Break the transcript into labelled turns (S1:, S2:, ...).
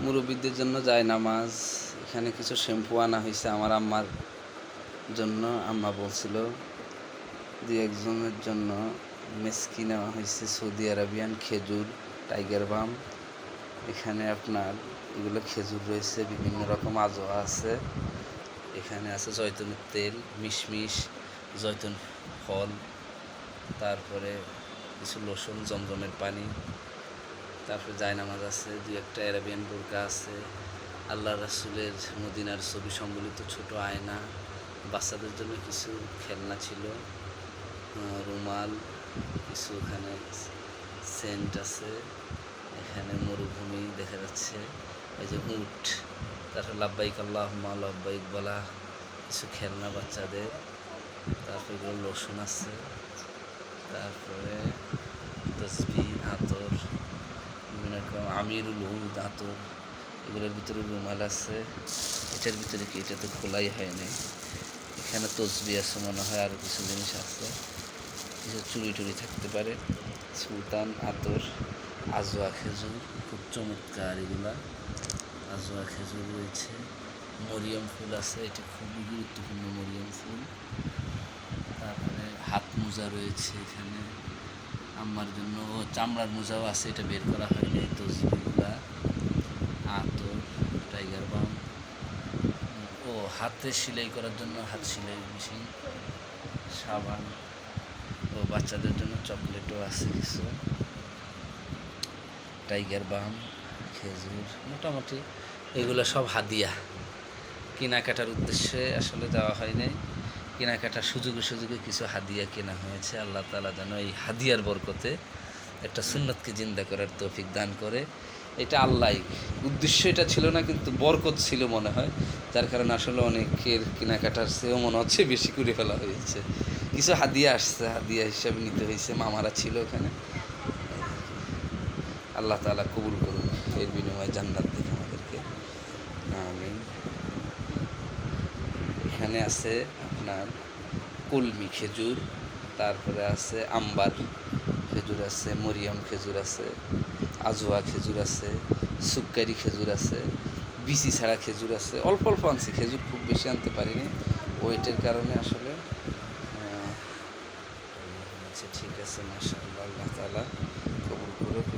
S1: মুরব্বীদের জন্য যায় নামাজ। এখানে কিছু শ্যাম্পু আনা হয়েছে আমার আম্মার জন্য। আম্মা বলছিল দুই একজনের জন্য মেসকি নেওয়া হয়েছে, সৌদি আরবিয়ান খেজুর, টাইগার বাম। এখানে আপনার এগুলো খেজুর রয়েছে, বিভিন্ন রকম আজোয়া আছে। এখানে আছে জয়তুনের তেল, মিশমিশ, জয়তুন ফল, তারপরে কিছু লোশন, জমজমের পানি, তারপরে জায়নামাজ আছে, দুই একটা আরাবিয়ান বোরকা আছে, আল্লাহ রাসূলের মদিনার ছবি সম্বলিত ছোট আয়না, বাচ্চাদের জন্য কিছু খেলনা ছিল, রুমাল, কিছু এখানে সেন্ট আছে। এখানে মরুভূমি দেখা যাচ্ছে, এই যে উট, তারপরে লাব্বাইক আল্লাহুম্মা লাব্বাইক বলা কিছু খেলনা বাচ্চাদের, তারপরে এগুলো লোশন আছে, তারপরে তসবি, আতর, বিভিন্ন রকম আমিরুল উদ আতর, এগুলোর ভিতরে রুমাল আছে। এটার ভিতরে কি, এটা তো খোলাই হয়নি। এখানে তসবি আছে মনে হয়, আরও কিছু জিনিস আছে, কিছু চুড়ি টুড়ি থাকতে পারে। সুলতান আতর, আজোয়া খেজুর, খুব চমৎকার এগুলা। আজোয়া খেজুর রয়েছে, মরিয়ম ফুল আছে, এটা খুবই গুরুত্বপূর্ণ মরিয়ম ফুল। তারপরে হাত মোজা রয়েছে এখানে আম্মার জন্য, ও চামড়ার মোজাও আছে, এটা বের করা হয়নি। তসবিগুলা, আতর, টাইগার বাম, ও হাতে সেলাই করার জন্য হাত সেলাই মেশিন, সাবান, ও বাচ্চাদের জন্য চকলেটও আছে কিছু, টাইগার বাম, খেজুর, মোটামুটি এগুলো সব হাদিয়া। কেনাকাটার উদ্দেশ্যে আসলে যাওয়া হয় নাই, কেনাকাটার সুযোগে সুযোগে কিছু হাদিয়া কেনা হয়েছে। আল্লাহ তাআলা যেন এই হাদিয়ার বরকতে একটা সুন্নতকে জিন্দা করার তৌফিক দান করে। এটা আল্লাহ, উদ্দেশ্য এটা ছিল না, কিন্তু বরকত ছিল মনে হয়, যার কারণে আসলে অনেকের কেনাকাটার চেয়েও মনে হচ্ছে বেশি করে ফেলা হয়েছে। কিছু হাদিয়া আসছে, হাদিয়া হিসাবে নিতে হয়েছে, মামারা ছিল এখানে। আল্লাহ তাআলা কবুল করুন, এর বিনিময়ে জান্নাত দিন আমাদেরকে, আমিন। এখানে আছে আপনার কলমি খেজুর, তারপরে আছে আম্বার খেজুর আছে, মরিয়ম খেজুর আছে, আজোয়া খেজুর আছে, সুক্কারি খেজুর আছে, বিচি ছাড়া খেজুর আছে। অল্প অল্প আনছি খেজুর, খুব বেশি আনতে পারিনি ওয়েটের কারণে আসলে। আচ্ছা ঠিক আছে, মাশাআল্লাহ, আল্লাহ তাআলা কবুল করুক।